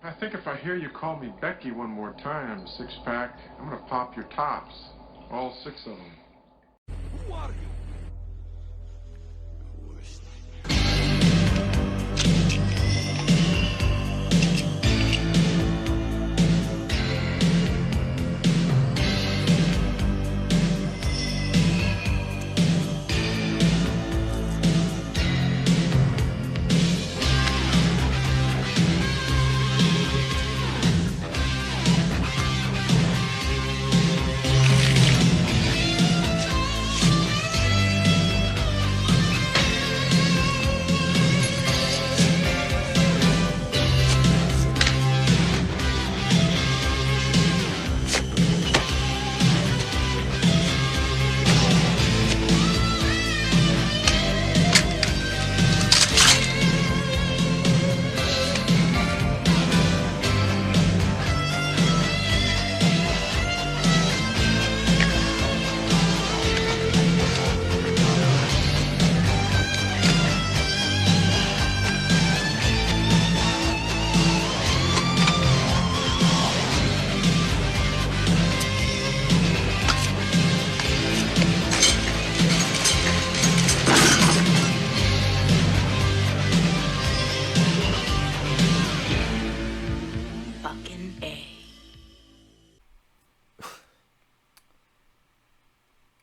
I think if I hear you call me Becky one more time, six-pack, I'm gonna pop your tops. All six of them. Who are you?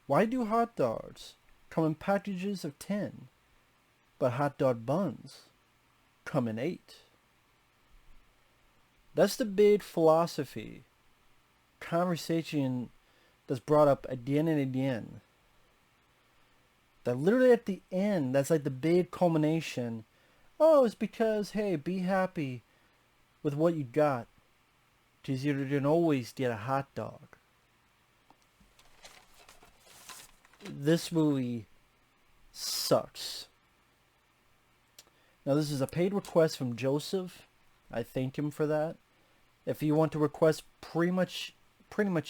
Why do hot dogs come in packages of 10, but hot dog buns come in 8? That's the big philosophy conversation that's brought up again and again. That literally at the end, that's like the big culmination. Oh, it's because, hey, be happy with what you got. Because you didn't always get a hot dog. This movie sucks. Now this is a paid request from Joseph. I thank him for that. If you want to request pretty much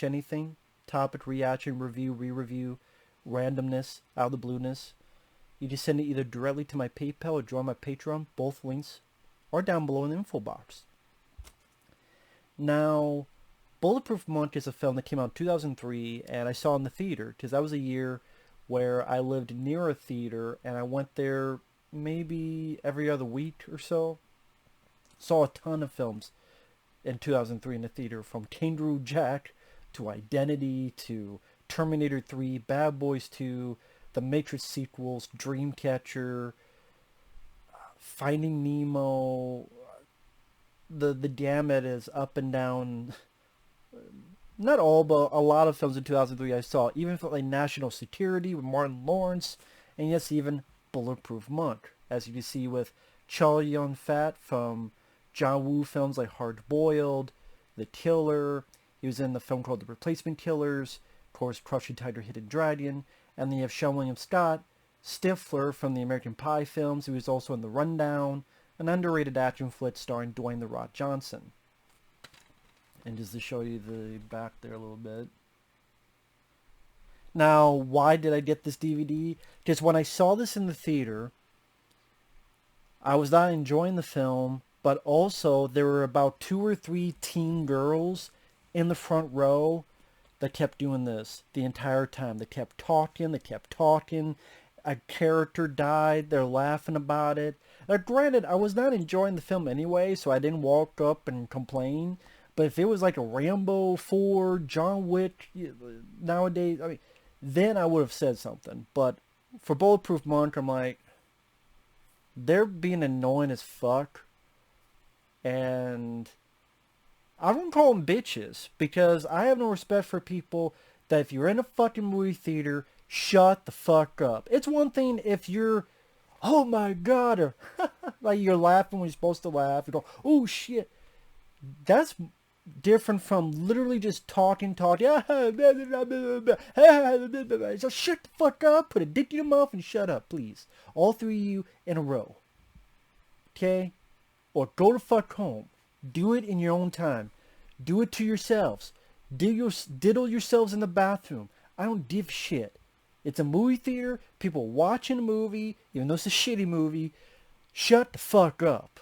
anything, topic, reaction, review, re-review, randomness, out of the blueness, you just send it either directly to my PayPal or join my Patreon. Both links are down below in the info box. Now, Bulletproof Monk is a film that came out in 2003, and I saw in the theater, because that was a year where I lived near a theater, and I went there maybe every other week or so. Saw a ton of films in 2003 in the theater, from Kangaroo Jack to Identity to Terminator 3, Bad Boys 2, the Matrix sequels, Dreamcatcher, Finding Nemo. The gamut is up and down. Not all, but a lot of films in 2003 I saw. Even for like National Security with Martin Lawrence, and yes, even Bulletproof Monk, as you can see with Chow Yun-fat from John Woo films like Hard Boiled, The Killer. He was in the film called The Replacement Killers, of course, Crouching Tiger, Hidden Dragon, and then you have Seann William Scott, Stifler from the American Pie films, who was also in The Rundown, an underrated action flick starring Dwayne "The Rock" Johnson. And just to show you the back there a little bit. Now, why did I get this DVD? Because when I saw this in the theater, I was not enjoying the film, but also there were about 2 or 3 teen girls in the front row that kept doing this the entire time. They kept talking. A character died. They're laughing about it. Now, granted, I was not enjoying the film anyway, so I didn't walk up and complain. But if it was like a Rambo 4, John Wick, nowadays, I mean, then I would have said something. But for Bulletproof Monk, I'm like, they're being annoying as fuck. And I don't call them bitches, because I have no respect for people that if you're in a fucking movie theater, shut the fuck up. It's one thing if you're, oh my god, or like you're laughing when you're supposed to laugh. You go, oh shit. That's different from literally just talking. So shut the fuck up, put a dick in your mouth and shut up, please. All 3 of you in a row. Okay? Or go the fuck home. Do it in your own time. Do it to yourselves. Diddle yourselves in the bathroom. I don't give a shit. It's a movie theater. People watching a movie, even though it's a shitty movie. Shut the fuck up.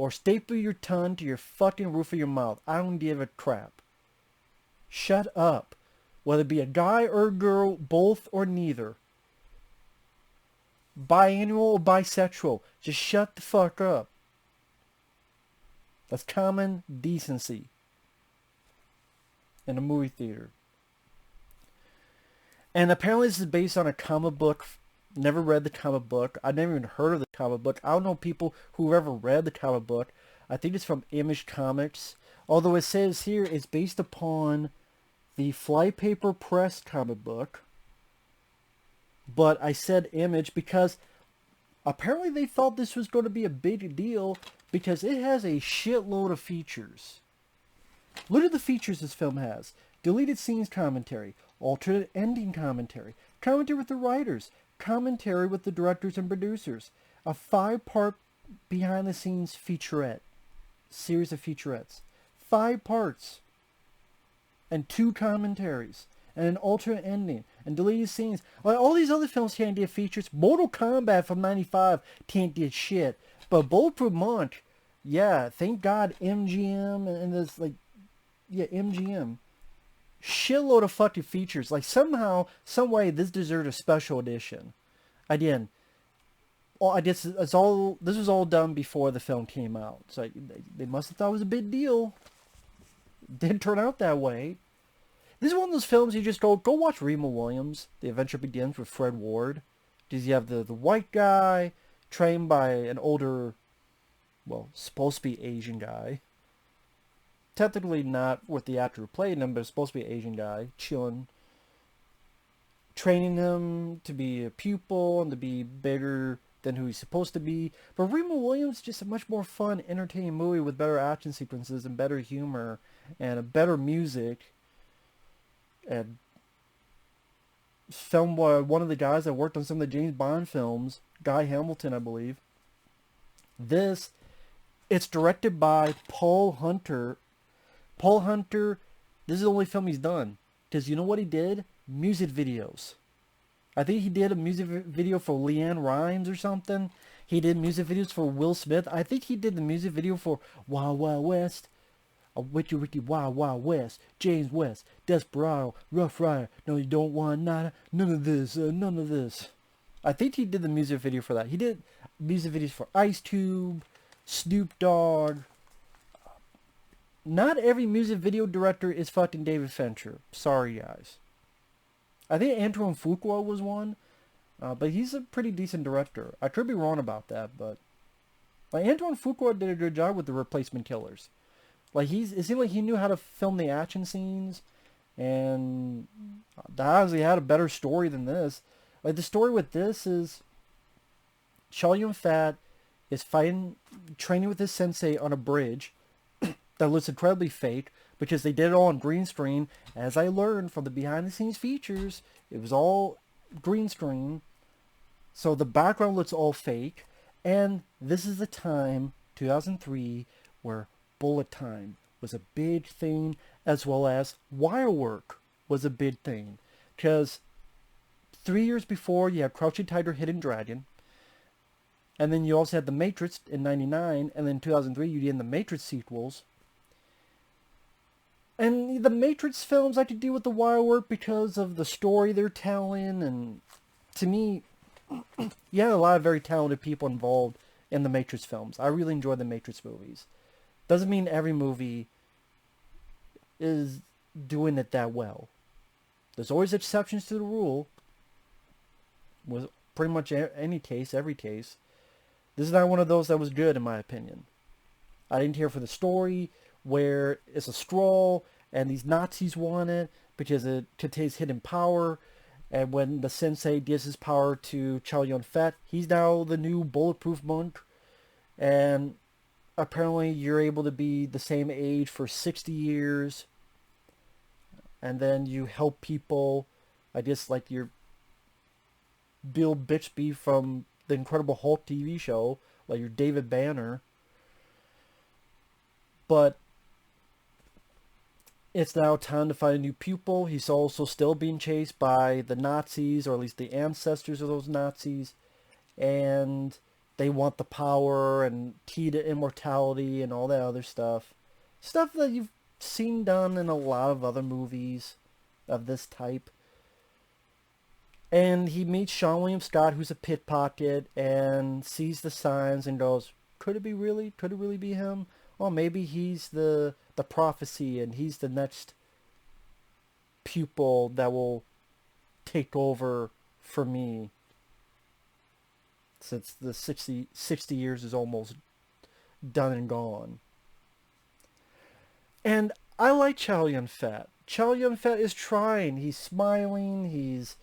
or staple your tongue to your fucking roof of your mouth. I don't give a crap. Shut up. Whether it be a guy or a girl, both or neither. Biannual or bisexual, just shut the fuck up. That's common decency in a movie theater. And apparently this is based on a comic book. Never read the comic book. I've never even heard of the comic book. I don't know people who ever read the comic book. I think it's from Image Comics. Although it says here it's based upon the Flypaper Press comic book. But I said Image because apparently they thought this was going to be a big deal because it has a shitload of features. Look at the features this film has. Deleted scenes commentary, alternate ending commentary, commentary with the writers, commentary with the directors and producers, a 5-part behind-the-scenes featurette, series of featurettes, 5 parts, and 2 commentaries, and an alternate ending, and deleted scenes. Like, all these other films can't get features. Mortal Kombat from '95 can't get shit. But Bulletproof Monk, yeah, thank God MGM and this, like, yeah, MGM. Shitload of fucking features. Like, somehow, some way, this deserved a special edition. Again, this was all done before the film came out. So they must have thought it was a big deal. Didn't turn out that way. This is one of those films you just go watch Remo Williams. The Adventure Begins with Fred Ward. Because you have the white guy trained by an older, well, supposed to be Asian guy. Technically not with the actor who played him, but it's supposed to be an Asian guy, chilling, training him to be a pupil and to be bigger than who he's supposed to be. But Remo Williams is just a much more fun, entertaining movie with better action sequences and better humor and a better music. And filmed by one of the guys that worked on some of the James Bond films, Guy Hamilton, I believe. It's directed by Paul Hunter. Paul Hunter, this is the only film he's done. Because you know what he did? Music videos. I think he did a music video for Leanne Rimes or something. He did music videos for Will Smith. I think he did the music video for Wild Wild West. A Wiki Wiki Wild Wild West. James West. Desperado. Rough Rider. No, you don't want none of this. None of this. I think he did the music video for that. He did music videos for Ice Cube, Snoop Dogg. Not every music video director is fucking David Fincher. Sorry, guys. I think Antoine Fuqua was one, but he's a pretty decent director. I could be wrong about that, but like Antoine Fuqua did a good job with The Replacement Killers. Like it seemed like he knew how to film the action scenes, and honestly had a better story than this. Like the story with this is Chow Yun-fat is training with his sensei on a bridge that looks incredibly fake because they did it all on green screen. As I learned from the behind the scenes features, it was all green screen. So the background looks all fake. And this is the time, 2003, where bullet time was a big thing, as well as wire work was a big thing. Because 3 years before, you had Crouching Tiger, Hidden Dragon. And then you also had The Matrix in 99. And then in 2003, you did the Matrix sequels. And the Matrix films like to deal with the wire work because of the story they're telling. And to me, you had a lot of very talented people involved in the Matrix films. I really enjoy the Matrix movies. Doesn't mean every movie is doing it that well. There's always exceptions to the rule. With pretty much any case, every case. This is not one of those that was good, in my opinion. I didn't care for the story, where it's a scroll, and these Nazis want it, because it contains hidden power, and when the sensei gives his power to Chow Yun-fat, he's now the new Bulletproof Monk, and apparently you're able to be the same age for 60 years, and then you help people, I guess like your Bill Bixby from the Incredible Hulk TV show, like your David Banner. But it's now time to find a new pupil. He's also still being chased by the Nazis, or at least the ancestors of those Nazis. And they want the power and key to immortality and all that other stuff. Stuff that you've seen done in a lot of other movies of this type. And he meets Seann William Scott, who's a pickpocket, and sees the signs and goes, could it really be him? Well, maybe he's the prophecy and he's the next pupil that will take over for me. Since the 60 years is almost done and gone. And I like Chow Yun-fat. Chow Yun-fat is trying. He's smiling. He's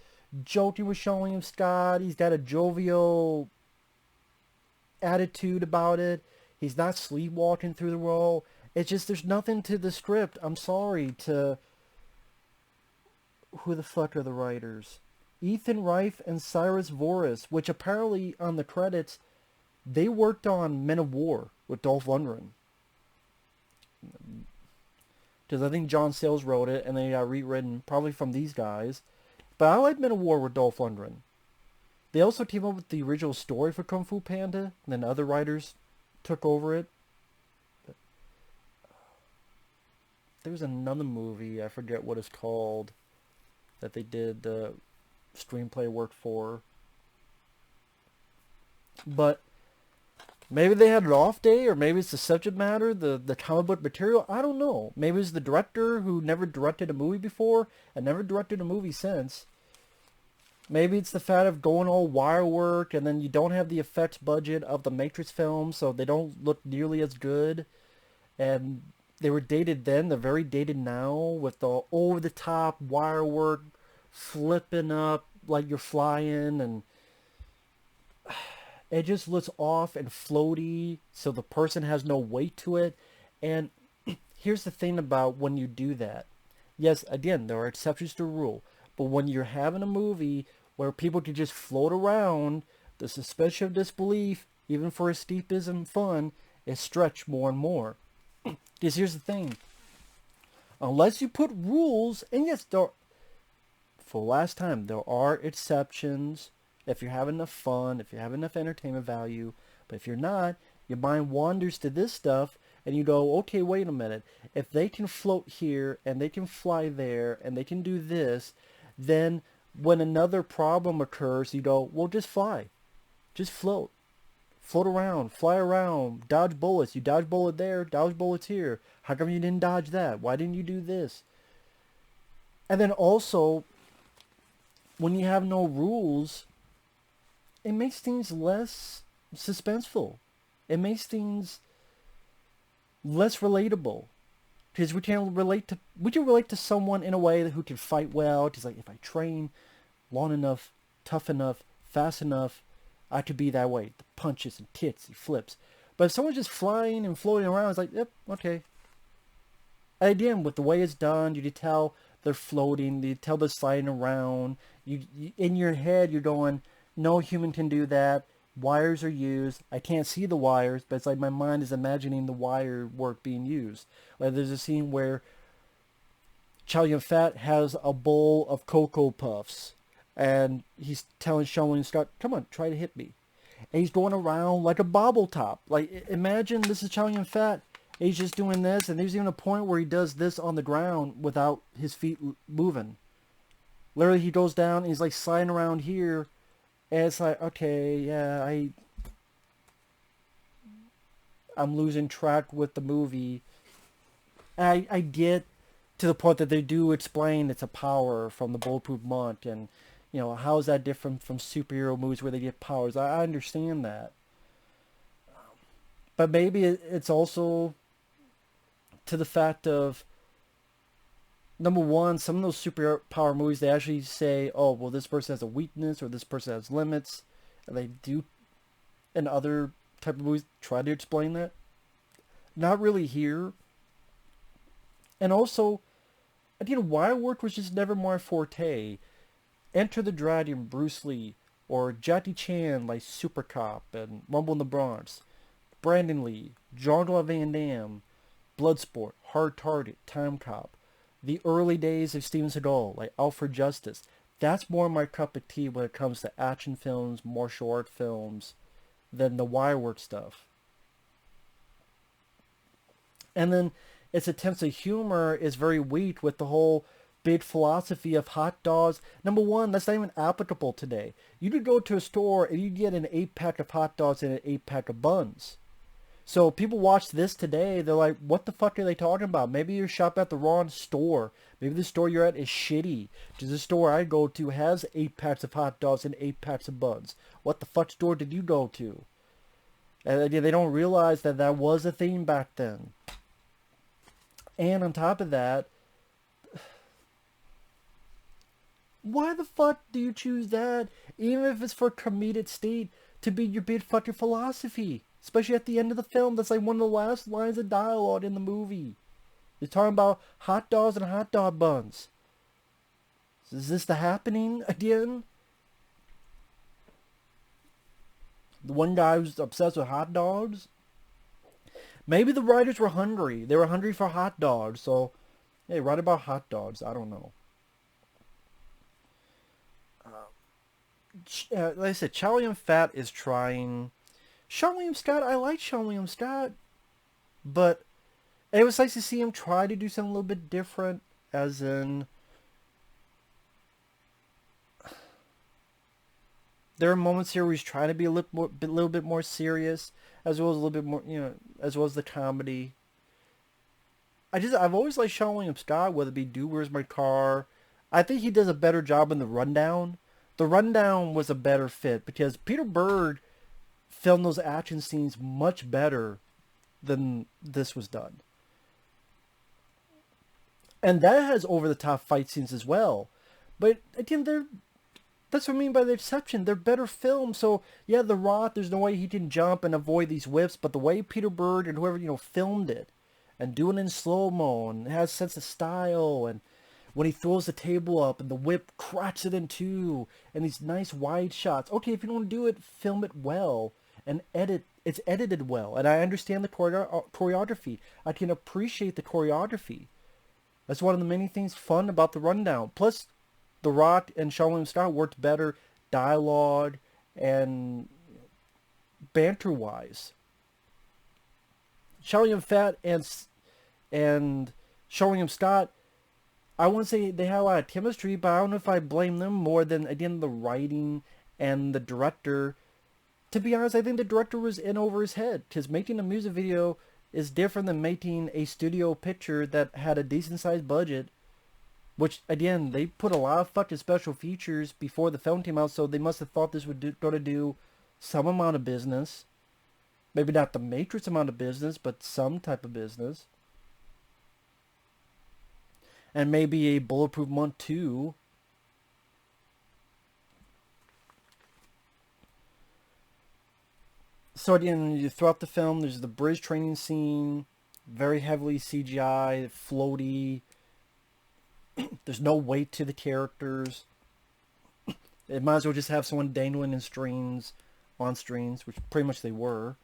joking with Seann William Scott. He's got a jovial attitude about it. He's not sleepwalking through the role. It's just there's nothing to the script. I'm sorry to... Who the fuck are the writers? Ethan Reif and Cyrus Voris, which apparently on the credits, they worked on Men of War with Dolph Lundgren. Because I think John Sayles wrote it, and they got rewritten probably from these guys. But I like Men of War with Dolph Lundgren. They also came up with the original story for Kung Fu Panda, and then other writers took over it. There was another movie, I forget what it's called, that they did the screenplay work for. But maybe they had an off day, or maybe it's the subject matter, the comic book material. I don't know. Maybe it's the director who never directed a movie before and never directed a movie since. Maybe it's the fact of going all wire work, and then you don't have the effects budget of the Matrix films, so they don't look nearly as good. And they were dated then, they're very dated now, with the over-the-top wire work flipping up like you're flying, and it just looks off and floaty, so the person has no weight to it. And here's the thing about when you do that. Yes, again, there are exceptions to the rule, but when you're having a movie where people can just float around, the suspension of disbelief, even for escapism fun, is stretched more and more. Because here's the thing. Unless you put rules, and yes, for last time, there are exceptions if you're having enough fun, if you have enough entertainment value. But if you're not, your mind wanders to this stuff, and you go, okay, wait a minute. If they can float here, and they can fly there, and they can do this, then when another problem occurs, you go, well, just fly. Just float. Float around, fly around, dodge bullets. You dodge bullet there, dodge bullets here. How come you didn't dodge that? Why didn't you do this? And then also, when you have no rules, it makes things less suspenseful. It makes things less relatable. Because we can relate to someone in a way who can fight well. It's like, if I train long enough, tough enough, fast enough, I could be that way. The punches and kicks and flips. But if someone's just flying and floating around, it's like, yep, okay. And again, with the way it's done, you can tell they're floating. You tell they're sliding around. You in your head, you're going, no human can do that. Wires are used. I can't see the wires, but it's like my mind is imagining the wire work being used. Like there's a scene where Chow Yun-fat has a bowl of Cocoa Puffs, and he's telling Seann William Scott, come on, try to hit me. And he's going around like a bobble top. Like, imagine this is Chow Yun-fat. He's just doing this, and there's even a point where he does this on the ground without his feet moving. Literally, he goes down, and he's like sliding around here, and it's like, okay, yeah, I'm losing track with the movie. And I get to the point that they do explain it's a power from the Bulletproof Monk, and you know, how is that different from superhero movies where they get powers? I understand that. But maybe it's also to the fact of, number one, some of those superpower movies, they actually say, oh, well, this person has a weakness or this person has limits. And they do, in other type of movies, try to explain that. Not really here. And also, again, wire work was just never my forte. Enter the Dragon, Bruce Lee, or Jackie Chan like Super Cop and Rumble in the Bronx, Brandon Lee, Jean-Claude Van Damme, Bloodsport, Hard Target, Time Cop, the early days of Steven Seagal like Out for Justice. That's more my cup of tea when it comes to action films, martial art films, than the wire work stuff. And then its attempts at humor is very weak with the whole big philosophy of hot dogs. Number one, that's not even applicable today. You could go to a store and you get an 8-pack of hot dogs and an 8-pack of buns. So people watch this today, they're like, what the fuck are they talking about? Maybe you're shopping at the wrong store. Maybe the store you're at is shitty. Because the store I go to has 8 packs of hot dogs and 8 packs of buns. What the fuck store did you go to? And they don't realize that that was a thing back then. And on top of that, why the fuck do you choose that, even if it's for comedic state, to be your big fucking philosophy? Especially at the end of the film, that's like one of the last lines of dialogue in the movie. They're talking about hot dogs and hot dog buns. Is this the happening again? The one guy who's obsessed with hot dogs? Maybe the writers were hungry. They were hungry for hot dogs, so hey, write about hot dogs. I don't know. Like I said, Chow Yun-fat is trying. Seann William Scott, I like Seann William Scott, but it was nice to see him try to do something a little bit different, as in, there are moments here where he's trying to be a little bit more serious, as well as a little bit more, as well as the comedy. I've always liked Seann William Scott, whether it be Do Where's My Car. I think he does a better job in The Rundown. The Rundown was a better fit because Peter Berg filmed those action scenes much better than this was done. And that has over-the-top fight scenes as well. But again, that's what I mean by the exception. They're better filmed. So yeah, The Rock, there's no way he can jump and avoid these whips, but the way Peter Berg and whoever, filmed it and doing it in slow-mo and has a sense of style, and when he throws the table up and the whip cracks it in two, and these nice wide shots. Okay, if you don't want to do it, film it well and it's edited well. And I understand the choreography. I can appreciate the choreography. That's one of the many things fun about The Rundown. Plus, The Rock and Seann William Scott worked better dialogue and banter-wise. Chow Yun-fat and Seann William Scott, I wouldn't say they had a lot of chemistry, but I don't know if I blame them more than, again, the writing and the director. To be honest, I think the director was in over his head, because making a music video is different than making a studio picture that had a decent-sized budget, which, again, they put a lot of fucking special features before the film came out, so they must have thought this would go to do some amount of business. Maybe not the Matrix amount of business, but some type of business. And maybe a Bulletproof Monk 2. So again, throughout the film, there's the bridge training scene, very heavily CGI, floaty. There's no weight to the characters. It might as well just have someone dangling in strings, on strings, which pretty much they were.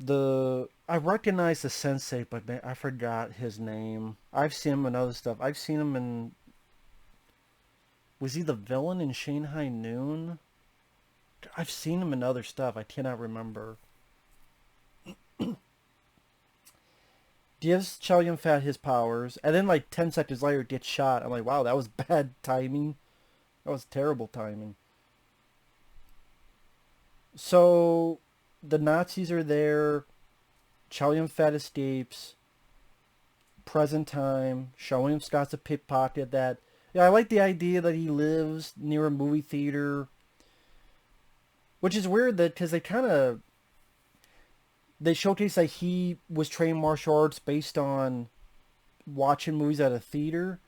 I recognize the sensei, but man, I forgot his name. I've seen him in other stuff. I've seen him in... Was he the villain in Shanghai Noon? I've seen him in other stuff. I cannot remember. Gives Chow Yun-fat his powers, and then like 10 seconds later gets shot. I'm like, wow, that was bad timing. That was terrible timing. So the Nazis are there. Chow Yun-fat escapes. Present time. Seann William Scott's a pickpocket that... Yeah, I like the idea that he lives near a movie theater. Which is weird that, because they showcase that he was trained martial arts based on watching movies at a theater.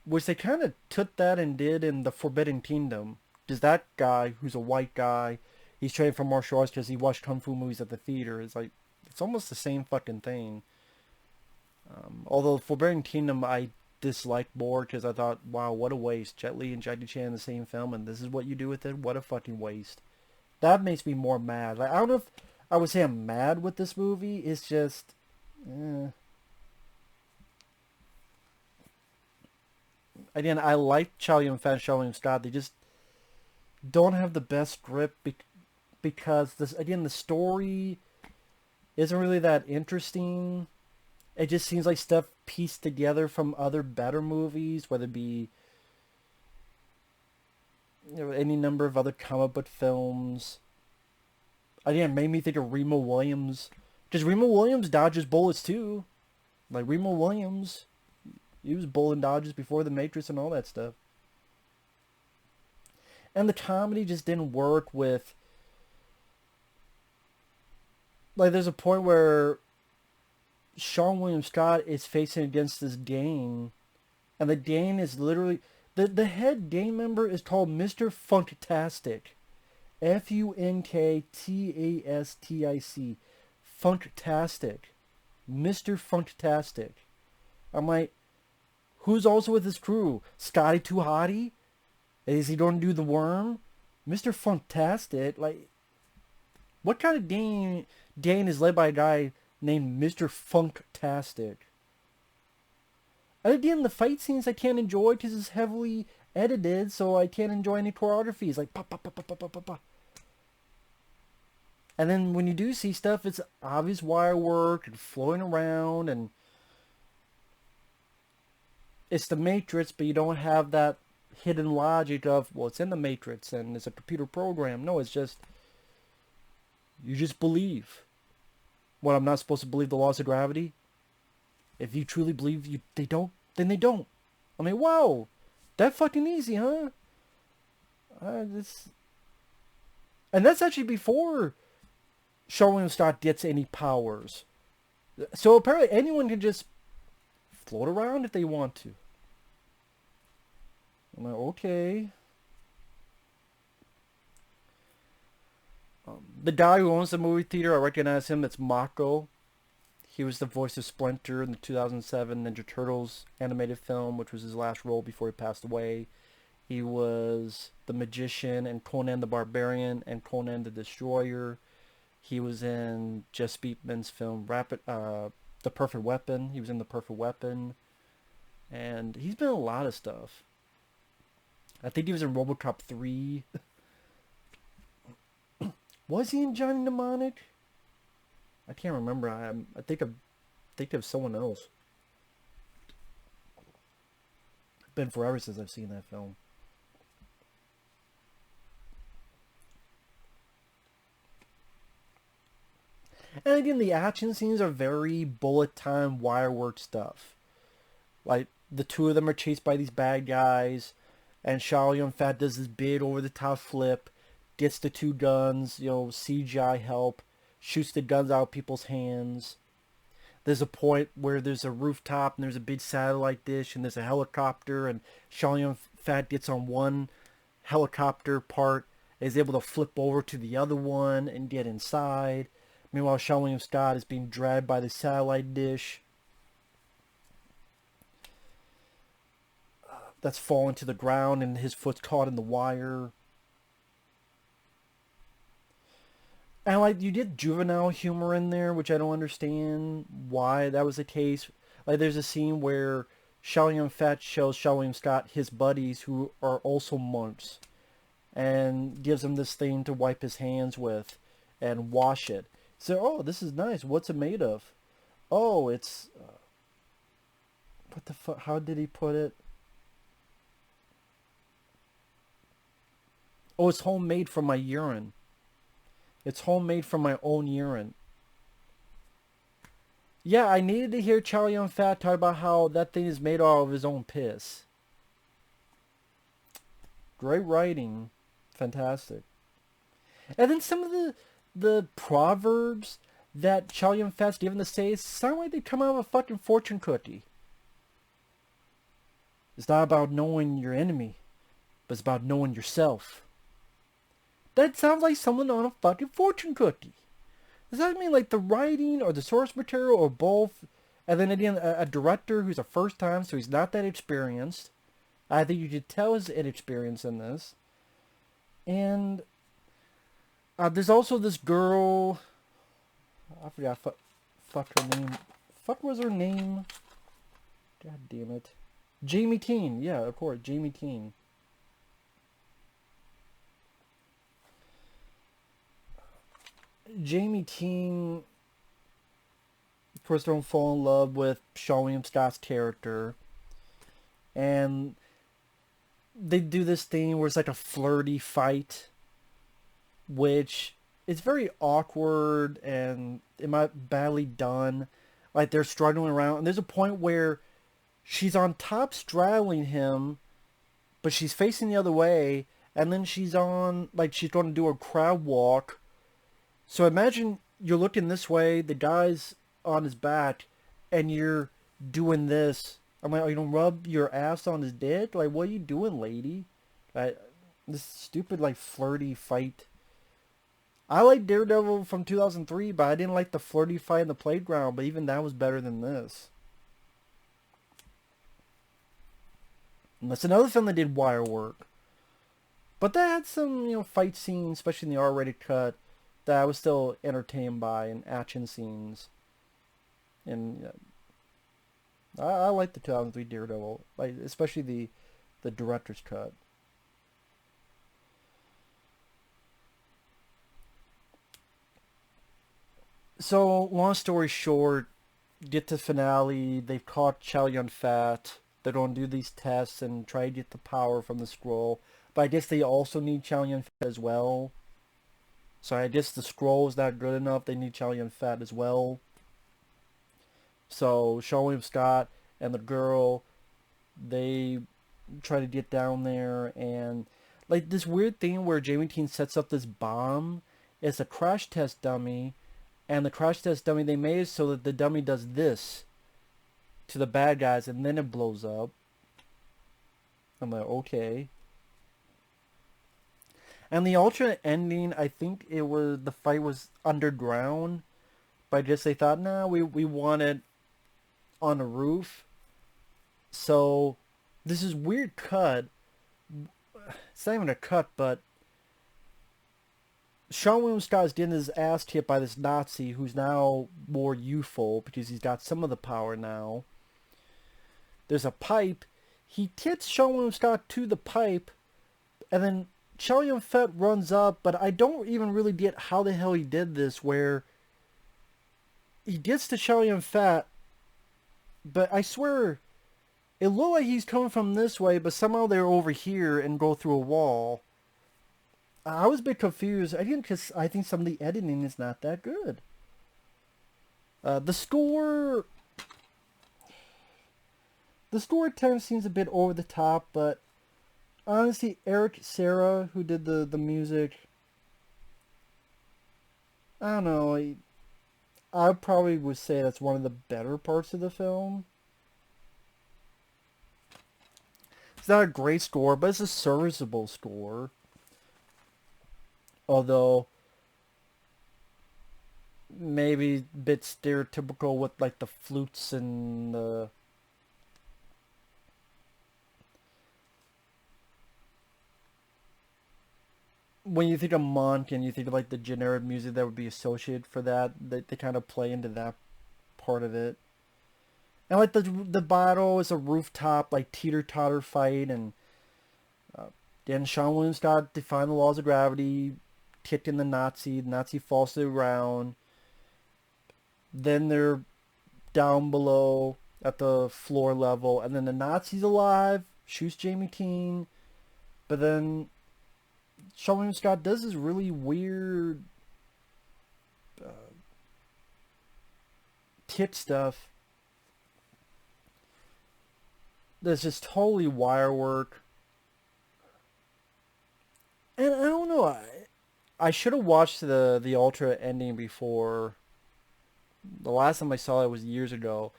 Which they kind of took that and did in The Forbidden Kingdom. Because that guy, who's a white guy, he's trained for martial arts because he watched kung fu movies at the theater. It's like, it's almost the same fucking thing. Although Forbidden Kingdom I disliked more because I thought, wow, what a waste. Jet Li and Jackie Chan in the same film, and this is what you do with it? What a fucking waste. That makes me more mad. Like, I don't know if I would say I'm mad with this movie. It's just... Again, I like Chow Yun-fat and Seann William Scott. They just... don't have the best script because this, again, the story isn't really that interesting. It just seems like stuff pieced together from other better movies, whether it be, you know, any number of other comic book films. Again, it made me think of Remo Williams. Because Remo Williams dodges bullets too. Like Remo Williams, he was bullet dodges before The Matrix and all that stuff. And the comedy just didn't work with... Like, there's a point where Seann William Scott is facing against this Dane, and the Dane is literally... The head Dane member is called Mr. Funktastic. Funktastic. Funktastic. Mr. Funktastic. I'm like, who's also with his crew? Scotty Too Hottie? Is he going to do the worm? Mr. Funktastic? Like, what kind of Dane is led by a guy named Mr. Funktastic? And again, the fight scenes I can't enjoy because it's heavily edited, so I can't enjoy any choreography. It's like, pa, pa, pa, pa, pa, pa, pa, pa. And then when you do see stuff, it's obvious wire work and floating around, and it's the Matrix, but you don't have that hidden logic of, well, it's in the Matrix and it's a computer program. No, it's just, you just believe. What, I'm not supposed to believe the laws of gravity? If you truly believe they don't, then they don't. I mean, wow, that fucking easy, huh? And that's actually before Seann William Scott gets any powers. So apparently anyone can just float around if they want to. I'm like, okay. The guy who owns the movie theater, I recognize him. It's Mako. He was the voice of Splinter in the 2007 Ninja Turtles animated film, which was his last role before he passed away. He was the Magician in Conan the Barbarian and Conan the Destroyer. He was in Jess Beatman's film The Perfect Weapon. He was in The Perfect Weapon. And he's been in a lot of stuff. I think he was in RoboCop 3. Was he in Johnny Mnemonic? I can't remember. I think of someone else. It's been forever since I've seen that film. And again, the action scenes are very bullet time, wire work stuff. Like, the two of them are chased by these bad guys, and Chow Yun-fat does this big over-the-top flip, gets the two guns, you know, CGI help, shoots the guns out of people's hands. There's a point where there's a rooftop and there's a big satellite dish and there's a helicopter, and Chow Yun-fat gets on one helicopter part and is able to flip over to the other one and get inside. Meanwhile, Seann William Scott is being dragged by the satellite dish that's fallen to the ground, and his foot's caught in the wire. And like, you did juvenile humor in there, which I don't understand why that was the case. Like, there's a scene where Chow Yun-fat shows Seann William Scott his buddies who are also monks, and gives him this thing to wipe his hands with and wash it. So, oh, this is nice. What's it made of? Oh, it's... what the fuck? How did he put it? Oh, it's homemade from my urine. It's homemade from my own urine. Yeah, I needed to hear Chow Yun-fat talk about how that thing is made out of his own piss. Great writing. Fantastic. And then some of the proverbs that Chow Yun-fat's given to say sound like they come out of a fucking fortune cookie. It's not about knowing your enemy, but it's about knowing yourself. That sounds like someone on a fucking fortune cookie. Does that mean like the writing or the source material or both? And then again, a director who's a first time, so he's not that experienced. I think you could tell his inexperience in this. And there's also this girl. I forgot. Fuck her name. Fuck was her name? God damn it. Jaime King. Yeah, of course, Jaime King. Jaime King, of course, don't fall in love with Seann William Scott's character, and they do this thing where it's like a flirty fight, which is very awkward and it might badly done. Like they're struggling around, and there's a point where she's on top straddling him, but she's facing the other way, and then she's on, like, she's going to do a crab walk. So imagine you're looking this way, the guy's on his back, and you're doing this. I'm like, are you going to rub your ass on his dick? Like, what are you doing, lady? This stupid, like, flirty fight. I like Daredevil from 2003, but I didn't like the flirty fight in the playground, but even that was better than this. And that's another film that did wire work. But that had some, fight scenes, especially in the R-rated cut, that I was still entertained by, and action scenes. And I like the 2003 Daredevil, like especially the director's cut. So, long story short, get to finale, they've caught Chow Yun-fat, they're going to do these tests and try to get the power from the scroll. But I guess they also need Chow Yun-fat as well. So I guess the scroll is not good enough, they need Chow Yun-fat as well. So, Seann William Scott and the girl, they try to get down there, and like this weird thing where Jaime King sets up this bomb. It's a crash test dummy, and the crash test dummy they made so that the dummy does this to the bad guys, and then it blows up. I'm like, okay. And the alternate ending, I think it was, the fight was underground, but I guess they thought, nah, we want it on a roof. So this is weird cut. It's not even a cut, but Seann William Scott is getting his ass kicked by this Nazi who's now more youthful because he's got some of the power now. There's a pipe. He kicks Seann William Scott to the pipe, and then Chow Yun-fat runs up, but I don't even really get how the hell he did this, where he gets to Chow Yun-fat, but I swear it looked like he's coming from this way, but somehow they're over here and go through a wall. I was a bit confused. I think some of the editing is not that good. The score at times seems a bit over the top, but honestly, Eric Serra, who did the music, I don't know, I probably would say that's one of the better parts of the film. It's not a great score, but it's a serviceable score. Although, maybe a bit stereotypical with like the flutes and the... When you think of Monk and you think of like the generic music that would be associated for that, they kind of play into that part of it. And like the battle is a rooftop like teeter-totter fight, and then Seann William Scott defied the laws of gravity, kicking the Nazi falls to the ground. Then they're down below at the floor level, and then the Nazi's alive, shoots Jaime King, but then Seann William Scott does this really weird kick stuff that's just totally wire work. And I don't know, I should have watched the Ultra ending before. The last time I saw it was years ago.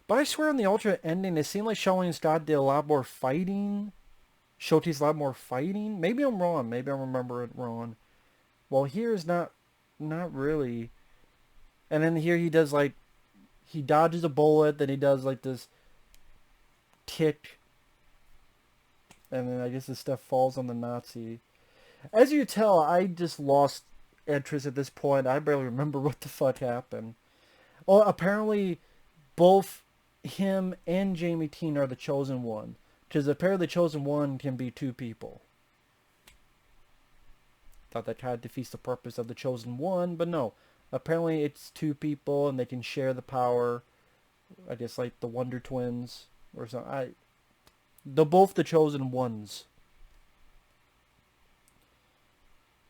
But I swear on the Ultra ending, it seemed like Seann William Scott did a lot more fighting. Showcased a lot more fighting. Maybe I'm wrong. Maybe I remember it wrong. Well, here is not really. And then here he does like, he dodges a bullet, then he does like this kick. And then I guess this stuff falls on the Nazi. As you tell, I just lost interest at this point. I barely remember what the fuck happened. Well, apparently both him and Jaime King are the chosen one. Because apparently the chosen one can be two people. thought that kind of defeats the purpose of the chosen one, but no. Apparently it's two people and they can share the power. I guess like the Wonder Twins or something. They're both the chosen ones.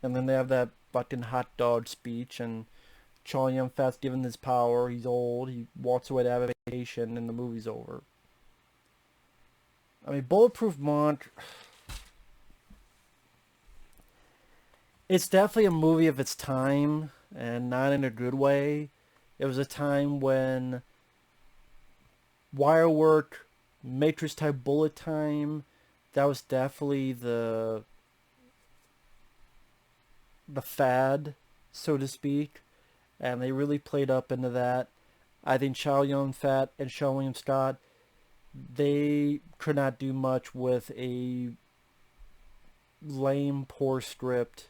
And then they have that fucking hot dog speech, and Chow Yun-fat's given his power. He's old. He walks away to have a vacation, and the movie's over. I mean, Bulletproof Monk. It's definitely a movie of its time, and not in a good way. It was a time when wire work, Matrix type bullet time, that was definitely the fad, so to speak, and they really played up into that. I think Chow Yun-fat and Seann William Scott, they could not do much with a lame, poor script,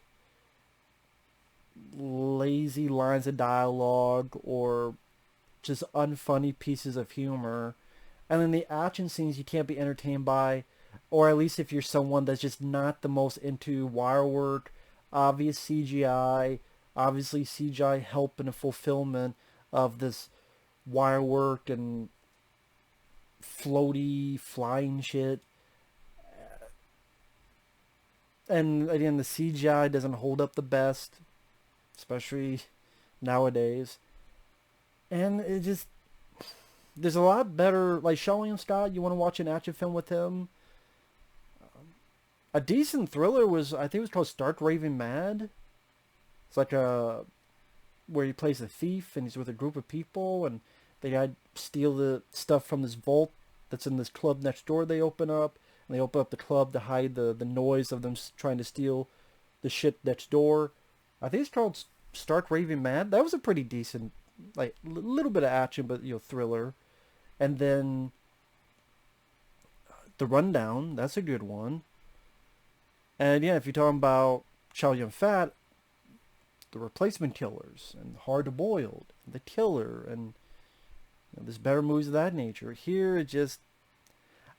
lazy lines of dialogue, or just unfunny pieces of humor. And then the action scenes you can't be entertained by, or at least if you're someone that's just not the most into wire work, obvious CGI, obviously CGI help in the fulfillment of this wire work and floaty flying shit. And again, the CGI doesn't hold up the best, especially nowadays. And it just, there's a lot better, like Seann William Scott, you want to watch an action film with him. A decent thriller was, I think it was called Stark Raving Mad. It's like where he plays a thief and he's with a group of people and they gotta steal the stuff from this vault that's in this club next door they open up. And they open up the club to hide the noise of them trying to steal the shit next door. I think it's called Stark Raving Mad. That was a pretty decent, like, little bit of action, but, thriller. And then The Rundown, that's a good one. And yeah, if you're talking about Chow Yun-fat, The Replacement Killers, and Hard to Boiled, and The Killer, and there's better movies of that nature. Here, it just,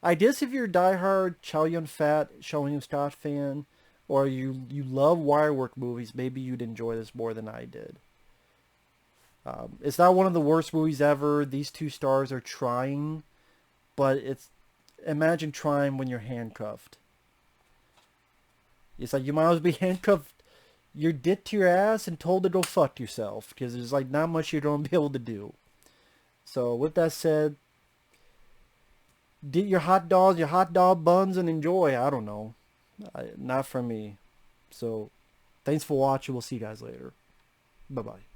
I guess if you're a diehard Chow Yun-fat, Seann William Scott fan, or you love wirework movies, maybe you'd enjoy this more than I did. It's not one of the worst movies ever. These two stars are trying, but imagine trying when you're handcuffed. It's like you might as well be handcuffed, you're dick to your ass and told to go fuck yourself, because there's like not much you're going to be able to do. So with that said, get your hot dogs, your hot dog buns, and enjoy. I don't know. Not for me. So thanks for watching. We'll see you guys later. Bye-bye.